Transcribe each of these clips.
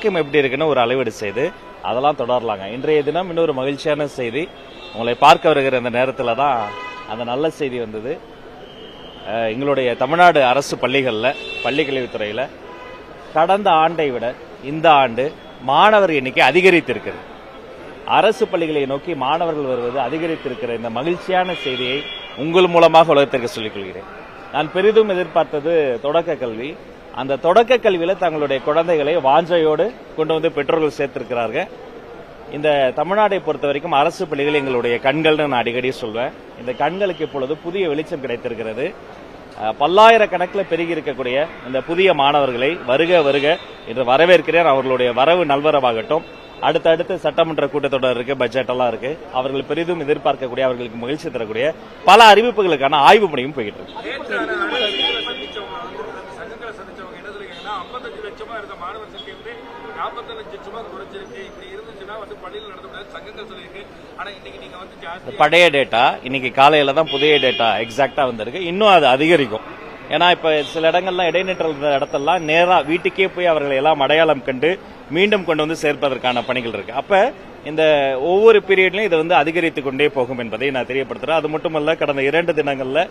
வாக்கியம் எப்படி இருக்குன்னு ஒரு அளவீடு செய்து அதெல்லாம் தொடரலாங்க. இன்றைய தினம் இன்னொரு மகிழ்ச்சியான செய்தி, உங்களை பார்க்க வருகிற இந்த நேரத்தில் தான் அந்த நல்ல செய்தி வந்தது. எங்களுடைய தமிழ்நாடு அரசு பள்ளிகளில் பள்ளிக்கல்வித்துறையில் கடந்த ஆண்டை விட இந்த ஆண்டு மாணவர் எண்ணிக்கை அதிகரித்திருக்கிறது. அரசு பள்ளிகளை நோக்கி மாணவர்கள் வருவது அதிகரித்திருக்கிற இந்த மகிழ்ச்சியான செய்தியை உங்கள் மூலமாக உலகத்திற்கு சொல்லிக் கொள்கிறேன். நான் பெரிதும் எதிர்பார்த்தது தொடக்க கல்வி. அந்த தொடக்க கல்வியில் தங்களுடைய குழந்தைகளை வாஞ்சையோடு கொண்டு வந்து பெற்றோர்கள் சேர்த்திருக்கிறார்கள். இந்த தமிழ்நாட்டை பொறுத்த வரைக்கும் அரசு பள்ளிகள் எங்களுடைய கண்கள்னு நான் அடிக்கடி சொல்வேன். இந்த கண்களுக்கு இப்பொழுது புதிய வெளிச்சம் கிடைத்திருக்கிறது. பல்லாயிரக்கணக்கில் பெருகி இருக்கக்கூடிய இந்த புதிய மாணவர்களை வருக வருக என்று வரவேற்கிறேன். அவர்களுடைய வரவு நல்வரவாகட்டும். அடுத்தடுத்து சட்டமன்ற கூட்டத்தொடர் இருக்கு, பட்ஜெட் எல்லாம் இருக்கு. அவர்கள் பெரிதும் எதிர்பார்க்கக்கூடிய, அவர்களுக்கு மகிழ்ச்சி தரக்கூடிய பல அறிவிப்புகளுக்கான ஆய்வு பணியும் போயிட்டு இருக்கு. பழைய டேட்டா இன்னைக்கு காலையில தான் புதிய டேட்டா எக்ஸாக்டா வந்திருக்கு. இன்னும் அது அதிகரிக்கும். ஏன்னா இப்ப சில இடங்கள்லாம் இடைநிற்றல் இடத்தெல்லாம் நேரா வீட்டுக்கே போய் அவர்களை எல்லாம் அடையாளம் கண்டு மீண்டும் கொண்டு வந்து சேர்ப்பதற்கான பணிகள் இருக்கு. அப்ப இந்த ஒவ்வொரு பீரியட்லயும் இது வந்து அதிகரித்துக் கொண்டே போகும் என்பதை நான் தெரியப்படுத்துறேன். அது மட்டுமல்ல, கடந்த 2 தினங்கள்ல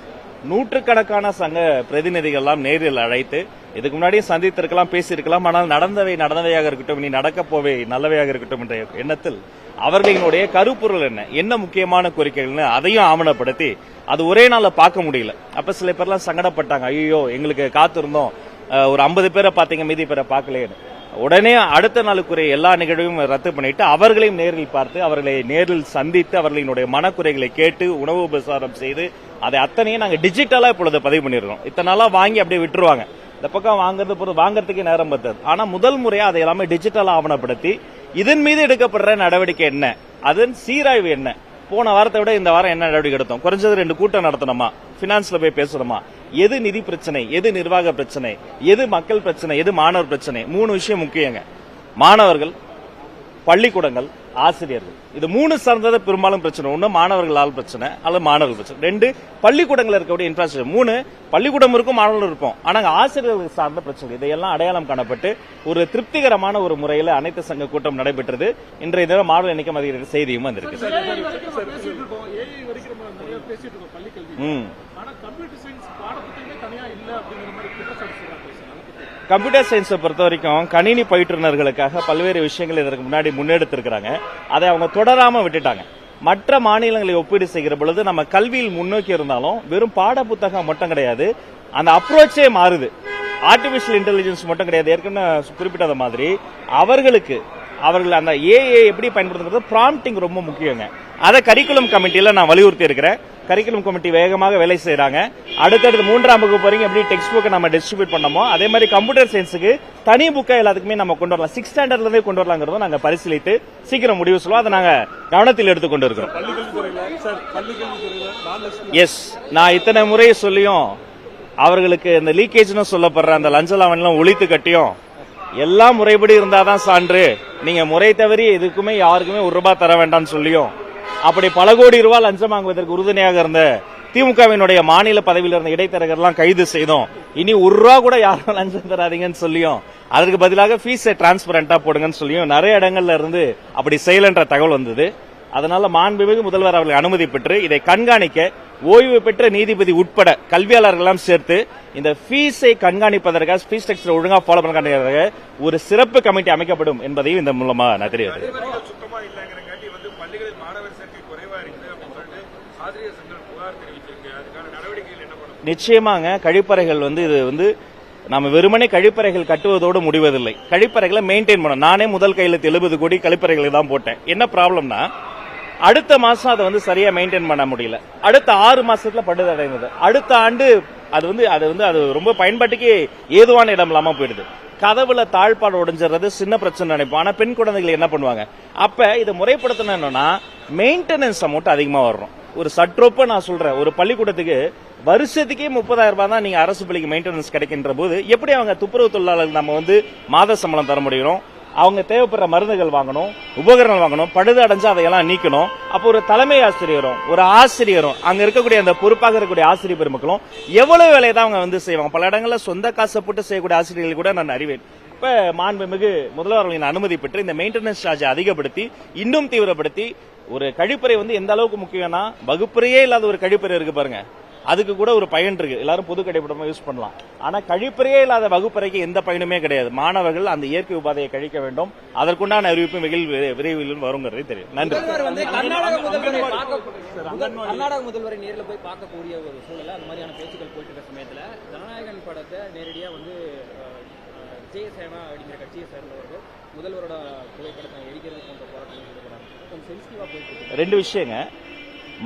நூற்றுக்கணக்கான சங்க பிரதிநிதிகள்லாம் நேரில் அழைத்து இதுக்கு முன்னாடியே சந்தித்திருக்கலாம், பேசியிருக்கலாம். ஆனால் நடந்தவை நடந்தவையாக இருக்கட்டும், இனி நடக்கப் போவே நல்லவையாக இருக்கட்டும் என்ற எண்ணத்தில் அவர்களினுடைய கருப்பொருள் என்ன முக்கியமான கோரிக்கைகள்னு அதையும் ஆவணப்படுத்தி அது ஒரே நாள்ல பார்க்க முடியல. அப்ப சில பேர்லாம் சங்கடப்பட்டாங்க, ஐயோ எங்களுக்கு காத்திருந்தோம், ஒரு 50 பேரை பார்த்தீங்க, மீதி பேரை பார்க்கலையேன்னு. உடனே அடுத்த நாளுக்குரிய எல்லா நிகழ்வையும் ரத்து பண்ணிட்டு அவர்களையும் நேரில் பார்த்து அவர்களை நேரில் சந்தித்து அவர்களினுடைய மனக்குறைகளை கேட்டு உணவு உபசாரம் செய்து அதை அத்தனையும் நாங்க டிஜிட்டலா இப்பொழுது பதிவு பண்ணிருக்கோம். இத்தனை நாளா வாங்கி அப்படியே விட்டுருவாங்க. இந்த பக்கம் வாங்கறதுக்கே நேரம் பத்தாது. ஆனா முதல் முறையா அதை எல்லாமே டிஜிட்டலா ஆவணப்படுத்தி இதன் மீது எடுக்கப்படுற நடவடிக்கை என்ன, அதன் சீராய்வு என்ன, போன வாரத்தை விட இந்த வாரம் என்ன நடவடிக்கை எடுத்தோம், குறைஞ்சது 2 கூட்டம் நடத்தணுமா, பினான்ஸ்ல போய் பேசணுமா, எது நிதி பிரச்சனை, எது நிர்வாக பிரச்சனை, எது மக்கள் பிரச்சனை, எது மாணவர் பிரச்சனை. 3 விஷயம் முக்கியங்க. மாணவர்கள், பள்ளிக்கூடங்கள், ஆசிரியர்கள். இது 3 சார்ந்தது பெரும்பாலும் பிரச்சனை. 1 மாணவர்களால் பிரச்சனை அல்லது மாணவர்கள் பிரச்சனை. 2 பள்ளிக்கூடங்கள் இருக்கக்கூடிய இன்ஃப்ராஸ்ட்ரக்சர். 3 பள்ளிக்கூடம் இருக்கும், மாணவர்கள் இருப்போம், ஆனா ஆசிரியர்கள் சார்ந்த பிரச்சனை. இதையெல்லாம் அடையாளம் காணப்பட்டு ஒரு திருப்திகரமான ஒரு முறையில் அனைத்து சங்க கூட்டம் நடைபெற்றது. இன்றைய தினம் மாணவர் எண்ணிக்கை அதிகரிக்கிற செய்தியும் வந்திருக்கு. கம்ப்யூட்டர் சயின்ஸை பொறுத்த வரைக்கும் கணினி பயிற்றுனர்களுக்காக பல்வேறு விஷயங்கள் இதற்கு முன்னாடி முன்னெடுத்திருக்கிறாங்க. அதை அவங்க தொடராம விட்டுட்டாங்க. மற்ற மாநிலங்களை ஒப்பீடு செய்கிற பொழுது நம்ம கல்வியில் முன்னோக்கி இருந்தாலும் வெறும் பாட புத்தகம் மட்டும் கிடையாது, அந்த அப்ரோச்சே மாறுது. ஆர்டிபிஷியல் இன்டெலிஜென்ஸ் மட்டும் கிடையாது. ஏற்கனவே குறிப்பிட்டத மாதிரி அவர்கள் அந்த ஏஐ எப்படி பயன்படுத்துறது, ப்ராம்ப்டிங் ரொம்ப முக்கியங்க. அதை கரிக்குலம் கமிட்டியில நான் வலியுறுத்தி இருக்கிறேன். கரிக்குலம் கமிட்டி வேகமாக வேலை செய்யறாங்க. அடுத்தடுத்து 3ஆம் வகுப்பு வரைக்கும் எப்படி டெக்ஸ்ட் புக்கை நம்ம டிஸ்ட்ரிபியூட் பண்ணமோ அதே மாதிரி கம்ப்யூட்டர் சயின்ஸுக்கு தனி புக்கை எல்லாத்துக்குமே நம்ம கொண்டு வரலாம். 6th ஸ்டாண்டர்ட்ல இருந்தே கொண்டு வரலாங்கிறத நாங்க பரிசீலித்து சீக்கிரம் முடிவு சொல்லுவோம். அதை நாங்க கவனத்தில் எடுத்துக் கொண்டு இருக்கிறோம். எஸ், நான் இத்தனை முறை சொல்லியும் அவர்களுக்கு இந்த லீக்கேஜ்னு சொல்லப்படுற அந்த லஞ்ச லாவணிலாம் ஒழித்து கட்டியும் எல்லாம் முறைப்படி இருந்தாதான் சான்று, நீங்க முறை தவறி எதுக்குமே யாருக்குமே ₹1 தர வேண்டாம்னு சொல்லியும் அப்படி பல கோடி ரூபாய் லஞ்சம் வாங்குவதற்கு உறுதுணையாக இருந்த திமுகவினுடைய மாநில பதவியில் இருந்த இடைத்தரகர்லாம் கைது செய்தோம். இனி ₹1 கூட யாரும் லஞ்சம் தராதீங்கன்னு சொல்லியும் அதற்கு பதிலாக ஃபீஸை டிரான்ஸ்பரண்டா போடுங்கன்னு சொல்லியும் நிறைய இடங்கள்ல இருந்து அப்படி செய்யலன்ற தகவல் வந்தது. அதனால மாண்புமிகு முதல்வர் அவர்கள் அனுமதி பெற்று இதை கண்காணிக்க ஓய்வு பெற்ற நீதிபதி உட்பட கல்வியாளர்கள் சேர்த்து இந்த ஃபீஸை கண்காணிப்பதற்காக, ஃபீஸ் ஸ்ட்ரக்சர் ஒழுங்கா ஃபாலோ பண்ணுறதுக்காக ஒரு சிறப்பு கமிட்டி அமைக்கப்படும் என்பதையும் இந்த மூலமா நான் தெரியாது. நிச்சயமாங்க, கழிப்பறைகள் இது நம்ம வெறுமனே கழிப்பறைகள் கட்டுவதோடு முடிவதில்லை. கழிப்பறைகளை மெயின்டைன் பண்ணணும். நானே முதல் கையெழுத்து 70 கோடி கழிப்பறைகளை தான் போட்டேன். என்ன ப்ராப்ளம்னா அடுத்த மாசம் அதை சரியா மெயின்டைன் பண்ண முடியல. அடுத்த 6 மாசத்துல படுதடைந்தது. அடுத்த ஆண்டு அது ரொம்ப பயன்பாட்டுக்கு ஏதுவான இடம் இல்லாம போயிடுது. கதவுல தாழ்பாடு உடைஞ்சிடுறது சின்ன பிரச்சனை நினைப்போம். ஆனா பெண் குழந்தைகள் என்ன பண்ணுவாங்க? அப்ப இதை முறைப்படுத்தணும்னா மெயின்டெனன்ஸ் அமௌண்ட் அதிகமா வரும். ஒரு சற்றொப்ப நான் சொல்றேன், ஒரு பள்ளிக்கூடத்துக்கு வருஷத்துக்கே 30,000 தான் நீங்க அரசு பள்ளிக்கு மெயின்டெனன்ஸ் கிடைக்கின்ற போது எப்படி அவங்க துப்புரவு தொழிலாளர்கள் நம்ம மாத சம்பளம் தர முடியும்? அவங்க தேவைப்படுற மருந்துகள் வாங்கணும், உபகரணங்கள் வாங்கணும், பழுது அடைஞ்சா அதையெல்லாம் நீக்கணும். அப்போ ஒரு தலைமை ஆசிரியரும் ஒரு ஆசிரியரும் அங்க இருக்கக்கூடிய அந்த பொறுப்பாக இருக்கக்கூடிய ஆசிரியர் பெருமக்களும் எவ்வளவு வேலையை தான் அவங்க செய்வாங்க. பல இடங்கள்ல சொந்த காசை போட்டு செய்யக்கூடிய ஆசிரியர்கள் கூட நான் அறிவேன். இப்ப மாண்புமிகு முதல்வர்களின் அனுமதி பெற்று இந்த மெயின்டெனன்ஸ் சார்ஜ் அதிகப்படுத்தி இன்னும் தீவிரப்படுத்தி ஒரு கழிப்பறை வந்து எந்த அளவுக்கு முக்கியம்னா வகுப்பறையே இல்லாத ஒரு கழிப்பறை இருக்கு பாருங்க, அதுக்கு கூட ஒரு பயன் இருக்கு. எல்லாரும் பொது கழிப்பிடமா யூஸ் பண்ணலாம். ஆனா கழிப்பறையே இல்லாத வகுப்பறைக்கு எந்த பயனுமே கிடையாது. மாணவர்கள் அந்த இயற்கை உபாதையை கழிக்க வேண்டும். அதற்குண்டான அறிவிப்பு விரைவில் வருங்கிறது தெரியும். நன்றி. கர்நாடக முதல்வரை நேரில் போய் பார்க்கக்கூடிய ஒரு சூழல அந்த மாதிரியான பேச்சுக்கள் போயிட்டு இருக்க சமயத்துல ஜனநாயகன் படத்தை நேரடியா வந்து ஜெயசேனா அப்படிங்கிற கட்சியை சேர்ந்தவர்கள் முதல்வரோட புகைப்படத்தை எரிக்கிறது போன்ற போராட்டங்கள் ஈடுபடுறாங்க. கொஞ்சம் சென்சிட்டிவா போயிட்டு இருக்கு. ரெண்டு விஷயங்க.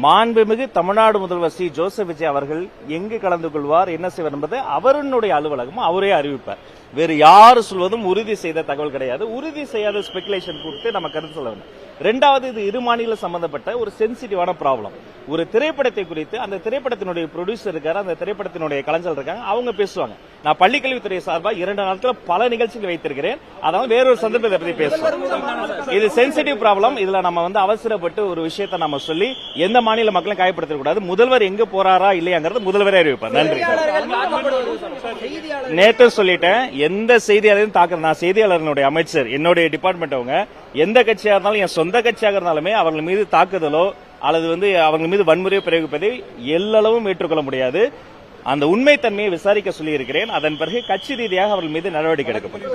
மாண்புமிகு தமிழ்நாடு முதல்வர் சி ஜோசப் விஜய் அவர்கள் எங்கு கலந்து கொள்வார், என்ன செய்வார் என்பதை அவருடைய அலுவலகம் அவரே அறிவிப்பார். வேறு யாரு சொல்வதும் உறுதி செய்த தகவல் கிடையாது. உறுதி செய்யாத ஸ்பெகுலேஷன் கொடுத்து நம்ம கருத்து சொல்ல வேண்டும். ரெண்டாவது, இது இரு மாநில சம்பந்தப்பட்ட ஒரு சென்சிட்டிவான ப்ராப்ளம். ஒரு திரைப்படத்தை குறித்து அந்த திரைப்படத்தினுடைய ப்ரொடியூசர் இருக்காரு, அந்த திரைப்படத்தினுடைய கலைஞர் இருக்காங்க, அவங்க பேசுவாங்க. நான் பள்ளிக்கல்வித்துறை சார்பாக 2 நாட்கள் பல நிகழ்ச்சிகள் வைத்திருக்கிறேன். அதனால வேறொரு சந்தர்ப்பத்தை பற்றி பேசுவோம். இது சென்சிட்டிவ் ப்ராப்ளம். இதுல நம்ம வந்து அவசரப்பட்டு ஒரு விஷயத்தை நம்ம சொல்லி எந்த மாநில மக்களும் காயப்படுத்தக்கூடாது. முதல்வர் எங்க போறாரா இல்லையாங்கிறது முதல்வரே அறிவிப்பார். நன்றி. நேற்று சொல்லிட்டேன், எந்த செய்தியாளரையும் தாக்குறது, நான் செய்தியாளர்களுடைய அமைச்சர், என்னுடைய டிபார்ட்மெண்ட், அவங்க எந்த கட்சியா இருந்தாலும் என் சொந்த கட்சியாக இருந்தாலுமே அவர்கள் மீது தாக்குதலோ அல்லது வந்து அவங்க மீது வன்முறையோ பிரயோகிப்பதை எல்லளவும் ஏற்றுக்கொள்ள முடியாது. அந்த உண்மைத்தன்மையை விசாரிக்க சொல்லியிருக்கிறேன். அதன் பிறகு கட்சி ரீதியாக அவர்கள் மீது நடவடிக்கை எடுக்கப்படும்.